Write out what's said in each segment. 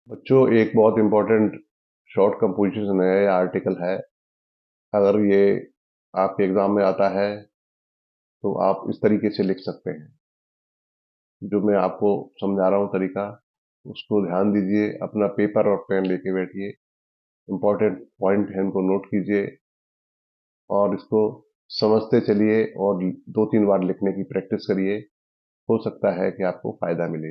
बच्चों, एक बहुत इम्पोर्टेंट शॉर्ट कंपोजिशन है या आर्टिकल है। अगर ये आपके एग्जाम में आता है तो आप इस तरीके से लिख सकते हैं। जो मैं आपको समझा रहा हूँ तरीका, उसको ध्यान दीजिए, अपना पेपर और पेन लेके बैठिए, इम्पोर्टेंट पॉइंट है इनको नोट कीजिए और इसको समझते चलिए और 2-3 बार लिखने की प्रैक्टिस करिए। हो सकता है कि आपको फायदा मिले,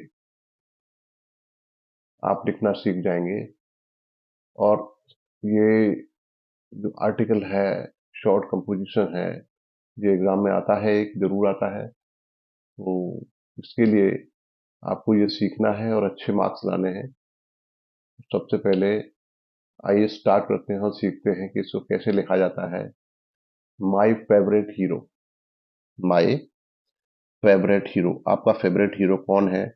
आप लिखना सीख जाएंगे। और ये जो आर्टिकल है, शॉर्ट कंपोजिशन है, ये एग्जाम में आता है, एक जरूर आता है। तो इसके लिए आपको ये सीखना है और अच्छे मार्क्स लाने हैं। सबसे पहले आइए स्टार्ट करते हैं और सीखते हैं कि इसको कैसे लिखा जाता है। My favourite hero. My favourite hero, आपका फेवरेट हीरो कौन है?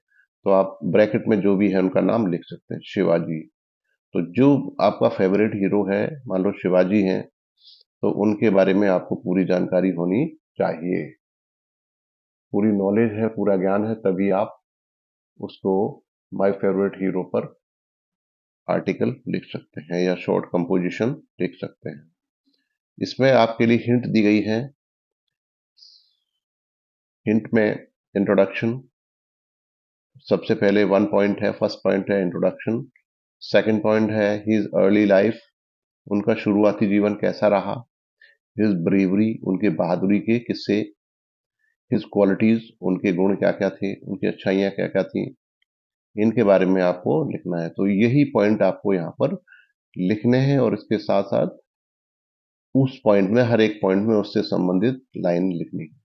तो आप ब्रैकेट में जो भी है उनका नाम लिख सकते हैं। शिवाजी। तो जो आपका फेवरेट हीरो है, मान लो शिवाजी हैं, तो उनके बारे में आपको पूरी जानकारी होनी चाहिए, पूरी नॉलेज है, पूरा ज्ञान है, तभी आप उसको माय फेवरेट हीरो पर आर्टिकल लिख सकते हैं या शॉर्ट कंपोजिशन लिख सकते हैं। इसमें आपके लिए हिंट दी गई है। हिंट में इंट्रोडक्शन सबसे पहले 1 पॉइंट है। फर्स्ट पॉइंट है इंट्रोडक्शन। सेकंड पॉइंट है हिज अर्ली लाइफ, उनका शुरुआती जीवन कैसा रहा। हिज ब्रेवरी, उनके बहादुरी के किस्से। हिज क्वालिटीज, उनके गुण क्या क्या थे, उनकी अच्छाइयाँ क्या क्या थी, इनके बारे में आपको लिखना है। तो यही पॉइंट आपको यहाँ पर लिखने हैं और इसके साथ साथ उस पॉइंट में, हर एक पॉइंट में उससे संबंधित लाइन लिखनी है।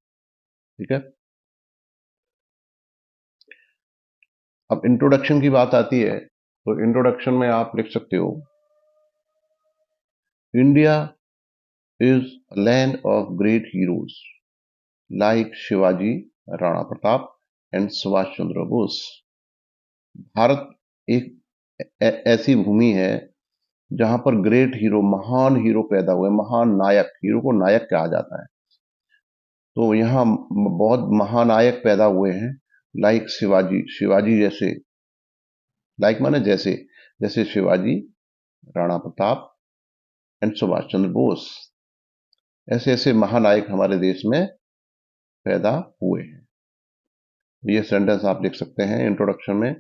ठीक है। अब इंट्रोडक्शन की बात आती है, तो इंट्रोडक्शन में आप लिख सकते हो, India is land of great heroes like Shivaji, Rana Pratap and Subhash Chandra Bose. Bharat एक ऐसी भूमि है जहां पर ग्रेट हीरो, महान हीरो पैदा हुए, महान नायक, हीरो को नायक कहा जाता है। तो यहाँ बहुत महानायक पैदा हुए हैं। लाइक शिवाजी, शिवाजी जैसे, लाइक माने जैसे, जैसे शिवाजी, राणा प्रताप एंड सुभाष चंद्र बोस। ऐसे ऐसे महानायक हमारे देश में पैदा हुए हैं। ये सेंटेंस आप लिख सकते हैं इंट्रोडक्शन में।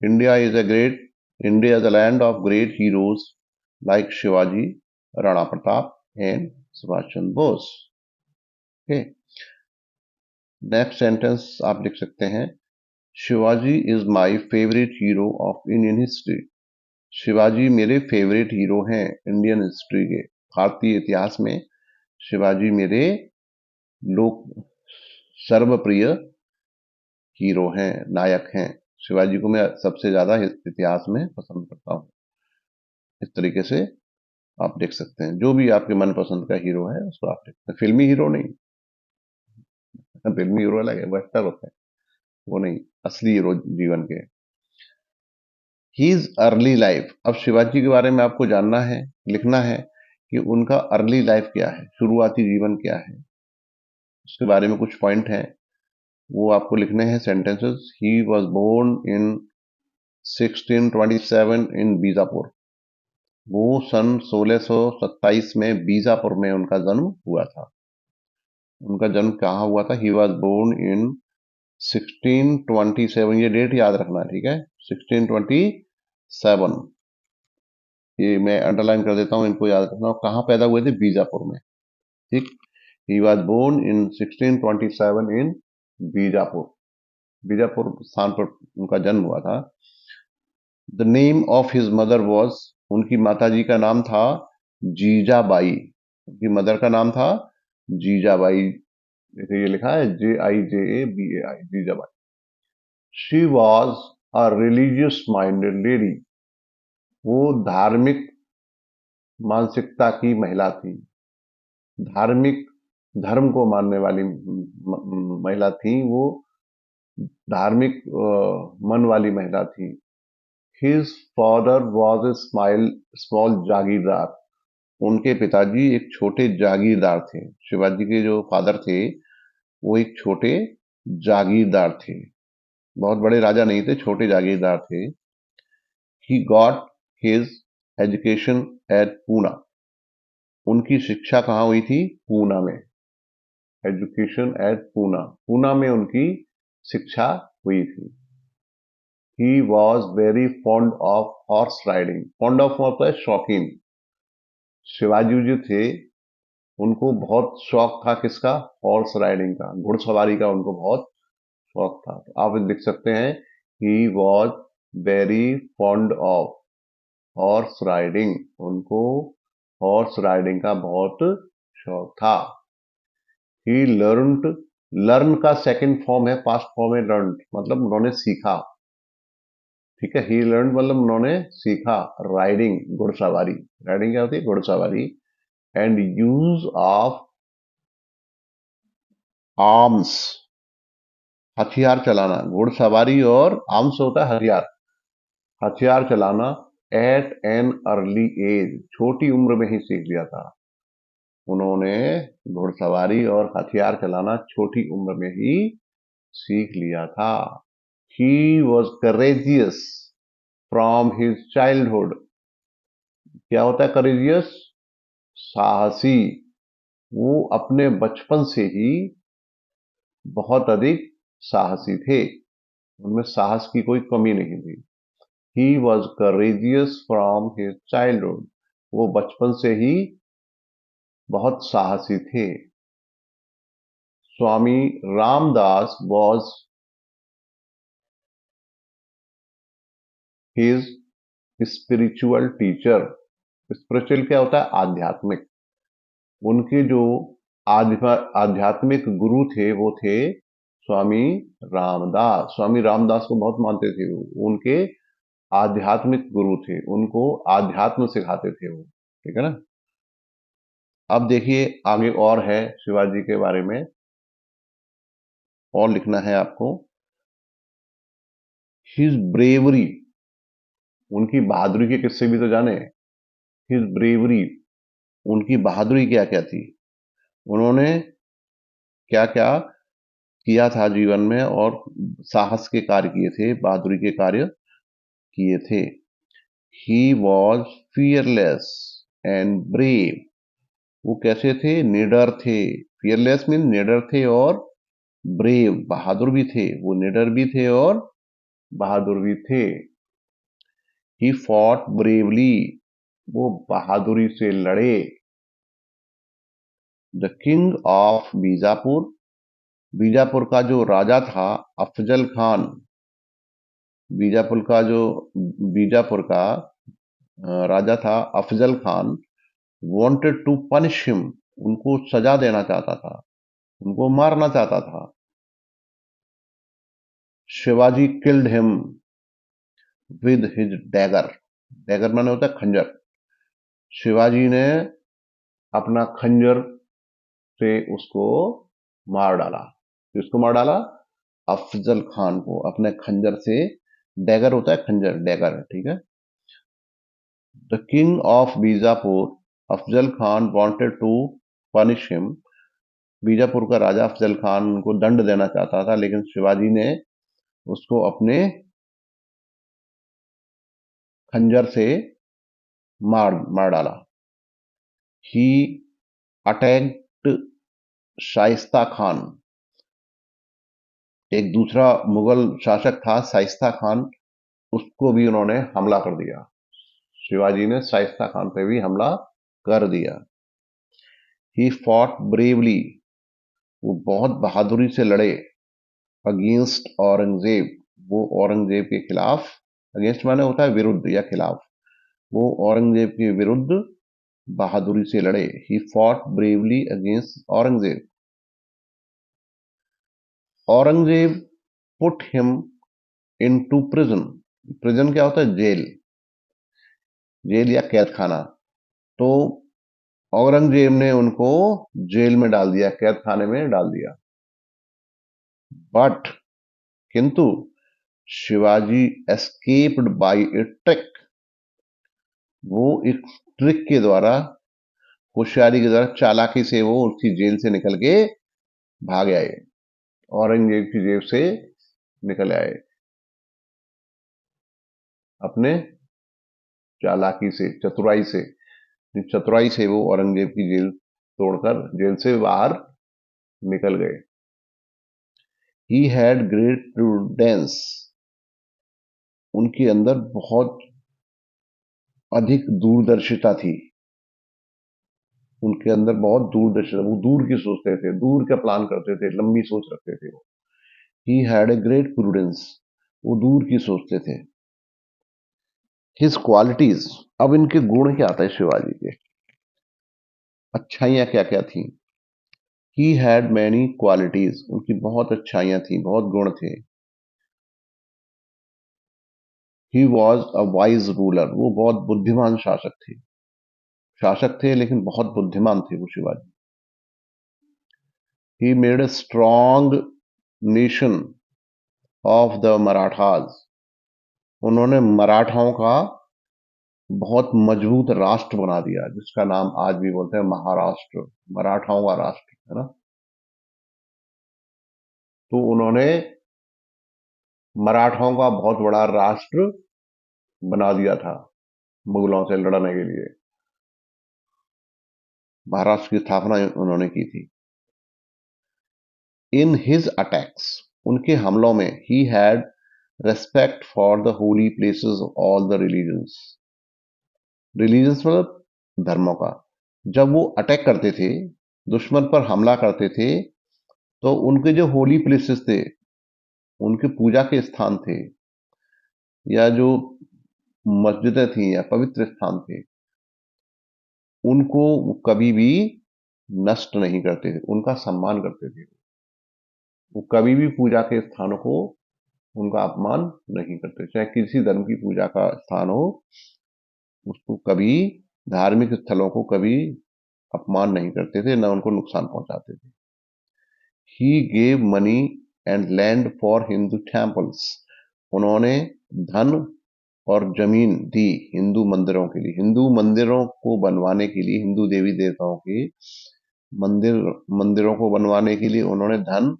India is a great, India is a land of great heroes like Shivaji, Rana Pratap and Subhash Chandra Bose. Okay. Next sentence आप लिख सकते हैं, Shivaji is my favourite hero of Indian history. Shivaji मेरे फेवरेट हीरो हैं इंडियन हिस्ट्री के, भारतीय इतिहास में शिवाजी मेरे लोक सर्वप्रिय हीरो हैं, नायक हैं। शिवाजी को मैं सबसे ज्यादा इतिहास में पसंद करता हूँ। इस तरीके से आप लिख सकते हैं। जो भी आपके मनपसंद का हीरो है उसको आप लिख सकते हैं। फिल्मी हीरो नहीं, फिल्मी हीरो अलग है, वो एक्टर होता है, वो नहीं, असली हीरो जीवन के। हीज अर्ली लाइफ, अब शिवाजी के बारे में आपको जानना है, लिखना है कि उनका अर्ली लाइफ क्या है, शुरुआती जीवन क्या है। उसके बारे में कुछ पॉइंट हैं, वो आपको लिखने हैं sentences. He was born in 1627 in Bijapur. वो सन 1627 में बीजापुर में उनका जन्म हुआ था। उनका जन्म कहाँ हुआ था? ही वॉज बोर्न इन 1627, ये डेट याद रखना है, ठीक है। 1627, ये मैं अंडरलाइन कर देता हूँ, इनको याद रखना। और कहाँ पैदा हुए थे? बीजापुर में। ठीक। ही was born in 1627 in Bijapur, Bijapur स्थान पर उनका जन्म हुआ था। The name of his mother was, उनकी माताजी का नाम था जीजाबाई। उनकी मदर का नाम था जीजाबाई। देखिए ये लिखा है JIJABAI, Jijabai. She was a religious minded lady, वो धार्मिक मानसिकता की महिला थी, धार्मिक, धर्म को मानने वाली महिला थी वो, धार्मिक मन वाली महिला थी। His father was a small जागीरदार, उनके पिताजी एक छोटे जागीरदार थे। शिवाजी के जो फादर थे वो एक छोटे जागीरदार थे, बहुत बड़े राजा नहीं थे, छोटे जागीरदार थे। He got his education at Poona. उनकी शिक्षा कहाँ हुई थी? पूना में। एजुकेशन एट पूना, पूना में उनकी शिक्षा हुई थी। He was very fond of horse riding. Fond of होता है शौकीन। शिवाजी जी थे, उनको बहुत शौक था किसका? हॉर्स राइडिंग का, घुड़सवारी का उनको बहुत शौक था। तो आप लिख सकते हैं he was very fond of horse riding. उनको हॉर्स राइडिंग का बहुत शौक था। ही लर्नड, लर्न का सेकंड फॉर्म है, पास्ट फॉर्म है लर्न, मतलब उन्होंने सीखा। ठीक है, ही लर्न मतलब उन्होंने सीखा। राइडिंग, घुड़सवारी। राइडिंग क्या होती है? घुड़सवारी। एंड यूज ऑफ आर्म्स, हथियार चलाना। घुड़सवारी और आर्म्स होता है हथियार, हथियार चलाना। एट एन अर्ली एज, छोटी उम्र में ही सीख लिया था उन्होंने। घुड़सवारी और हथियार चलाना छोटी उम्र में ही सीख लिया था। ही was courageous from his childhood. क्या होता है करेजियस? साहसी। वो अपने बचपन से ही बहुत अधिक साहसी थे, उनमें साहस की कोई कमी नहीं थी। He was courageous from his childhood, वो बचपन से ही बहुत साहसी थे। Swami Ramdas was his spiritual teacher. Spiritual क्या होता है? आध्यात्मिक। उनके जो आध्यात्मिक गुरु थे वो थे स्वामी रामदास। स्वामी रामदास को बहुत मानते थे वो, उनके आध्यात्मिक गुरु थे, उनको आध्यात्म सिखाते थे वो। ठीक है ना। अब देखिए आगे और है शिवाजी के बारे में, और लिखना है आपको। हिज ब्रेवरी, उनकी बहादुरी के किस्से भी तो जाने। हिज ब्रेवरी, उनकी बहादुरी क्या क्या थी, उन्होंने क्या क्या किया था जीवन में, और साहस के कार्य किए थे, बहादुरी के कार्य किए थे। He was fearless and brave, वो कैसे थे? निडर थे। फियरलेस मीन निडर थे, और ब्रेव बहादुर भी थे। वो निडर भी थे और बहादुर भी थे। ही फॉट ब्रेवली, वो बहादुरी से लड़े। The king of Bijapur, Bijapur का जो राजा था अफजल खान, बीजापुर का राजा था Afzal Khan, wanted to punish him, उनको सजा देना चाहता था, उनको मारना चाहता था। Shivaji killed him with his dagger. Dagger माने होता है खंजर। शिवाजी ने अपना खंजर से उसको मार डाला। किसको मार डाला? अफजल खान को अपने खंजर से। डैगर होता है खंजर, डैगर। ठीक है। The king of Bijapur Afzal Khan wanted to punish him, Bijapur का राजा अफजल खान को दंड देना चाहता था, लेकिन शिवाजी ने उसको अपने खंजर से मार मार डाला। ही अटैक्ड शाइस्ता खान, एक दूसरा मुगल शासक था शाइस्ता खान, उसको भी उन्होंने हमला कर दिया। शिवाजी ने शाइस्ता खान पे भी हमला कर दिया। ही फॉट ब्रेवली, वो बहुत बहादुरी से लड़े। अगेंस्ट औरंगजेब, वो औरंगजेब के खिलाफ। अगेंस्ट माने होता है विरुद्ध या खिलाफ। वो औरंगजेब के विरुद्ध बहादुरी से लड़े। He fought bravely against Aurangzeb. Aurangzeb put him into prison. Prison क्या होता है? जेल, जेल या कैद खाना। तो औरंगजेब ने उनको जेल में डाल दिया, कैद खाने में डाल दिया। बट, किंतु Shivaji escaped bye a trick, वो एक ट्रिक के द्वारा, होशियारी के द्वारा, चालाकी से वो उसकी जेल से निकल के भाग आए, औरंगजेब की जेब से निकल आए अपने चालाकी से, चतुराई से वो औरंगजेब की जेल तोड़कर जेल से बाहर निकल गए। ही हैड ग्रेट प्रूडेंस, उनके अंदर बहुत अधिक दूरदर्शिता थी। उनके अंदर बहुत दूरदर्शिता, वो दूर की सोचते थे, दूर का प्लान करते थे, लंबी सोच रखते थे वो। He had a great prudence, वो दूर की सोचते थे। हिज क्वालिटीज, अब इनके गुण क्या आता है शिवाजी के, अच्छाइयां क्या क्या थी। ही हैड मैनी क्वालिटीज, उनकी बहुत अच्छाइयां थी, बहुत गुण थे। He was a wise ruler, वो बहुत बुद्धिमान शासक थे लेकिन बहुत बुद्धिमान थे वो Shivaji. He made a strong nation of the Marathas, उन्होंने मराठाओं का बहुत मजबूत राष्ट्र बना दिया, जिसका नाम आज भी बोलते हैं महाराष्ट्र, मराठाओं का राष्ट्र है ना। तो उन्होंने मराठाओं का बहुत बड़ा राष्ट्र बना दिया था मुगलों से लड़ने के लिए। महाराष्ट्र की स्थापना उन्होंने की थी। इन हिज अटैक्स, उनके हमलों में, he had respect for the Holi places of all the religions, religions मतलब धर्मों का। जब वो अटैक करते थे, दुश्मन पर हमला करते थे, तो उनके जो होली प्लेसेस थे, उनके पूजा के स्थान थे, या जो मस्जिदें थी या पवित्र स्थान थे, उनको वो कभी भी नष्ट नहीं करते थे, उनका सम्मान करते थे। वो कभी भी पूजा के स्थानों को, उनका अपमान नहीं करते, चाहे किसी धर्म की पूजा का स्थान हो, उसको कभी, धार्मिक स्थलों को कभी अपमान नहीं करते थे, न उनको नुकसान पहुंचाते थे। He gave money and land for Hindu temples, उन्होंने धन और जमीन दी हिंदू मंदिरों के लिए, हिंदू मंदिरों को बनवाने के लिए, हिंदू देवी देवताओं के मंदिरों को बनवाने के लिए उन्होंने धन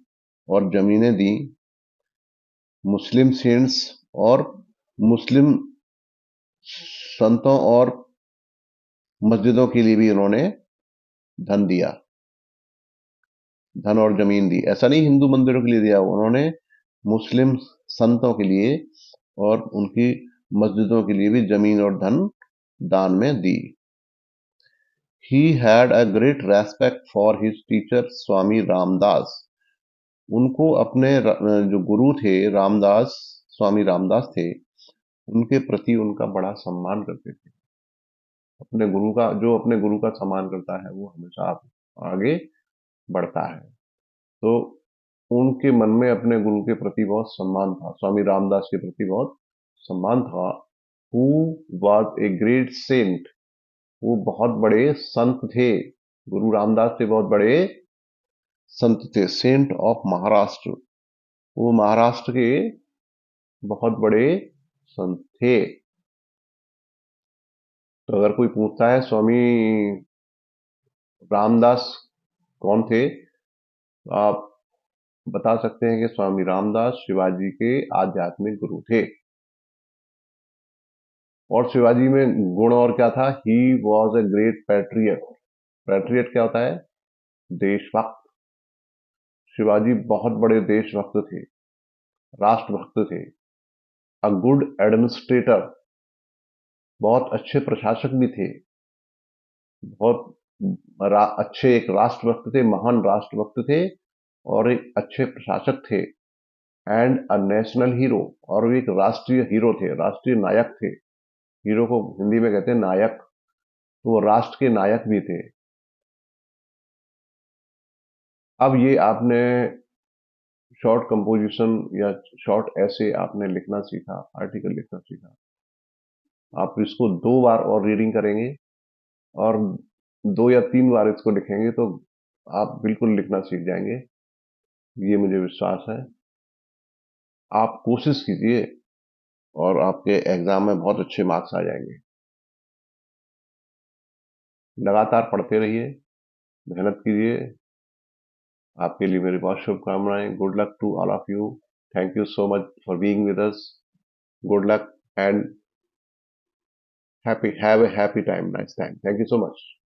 और जमीनें दी। मुस्लिम सेंट्स और मुस्लिम संतों और मस्जिदों के लिए भी उन्होंने धन दिया, धन और जमीन दी। ऐसा नहीं हिंदू मंदिरों के लिए दिया, उन्होंने मुस्लिम संतों के लिए और उनकी मस्जिदों के लिए भी जमीन और धन दान में दी। He had a great respect for his teacher Swami Ramdas, उनको अपने जो गुरु थे रामदास, स्वामी रामदास थे, उनके प्रति उनका बड़ा सम्मान करते थे। अपने गुरु का, जो अपने गुरु का सम्मान करता है वो हमेशा आगे बढ़ता है। तो उनके मन में अपने गुरु के प्रति बहुत सम्मान था, स्वामी रामदास के प्रति बहुत सम्मान था। Who was a great saint, वो बहुत बड़े संत थे, गुरु रामदास थे बहुत बड़े संत थे। सेंट ऑफ महाराष्ट्र, वो महाराष्ट्र के बहुत बड़े संत थे। तो अगर कोई पूछता है स्वामी रामदास कौन थे, तो आप बता सकते हैं कि स्वामी रामदास शिवाजी के आध्यात्मिक गुरु थे। और शिवाजी में गुण और क्या था, he was a great patriot. Patriot क्या होता है, देशभक्त। शिवाजी बहुत बड़े देशभक्त थे, राष्ट्रभक्त थे। अ गुड एडमिनिस्ट्रेटर, बहुत अच्छे प्रशासक भी थे, बहुत अच्छे एक राष्ट्रभक्त थे, महान राष्ट्रभक्त थे और एक अच्छे प्रशासक थे। एंड अ नेशनल हीरो, और वो एक राष्ट्रीय हीरो थे, राष्ट्रीय नायक थे। हीरो को हिंदी में कहते हैं नायक, तो वो राष्ट्र के नायक भी थे। अब ये आपने शॉर्ट कंपोजिशन या शॉर्ट ऐसे आपने लिखना सीखा, आर्टिकल लिखना सीखा। आप इसको 2 बार और रीडिंग करेंगे और 2 या 3 बार इसको लिखेंगे तो आप बिल्कुल लिखना सीख जाएंगे, ये मुझे विश्वास है। आप कोशिश कीजिए और आपके एग्जाम में बहुत अच्छे मार्क्स आ जाएंगे। लगातार पढ़ते रहिए, मेहनत कीजिए। आपके लिए मेरी बहुत शुभकामनाएं। Good luck to all of you. Thank you so much for being with us. Good luck and Happy, have a happy time, nice time. Thank you so much.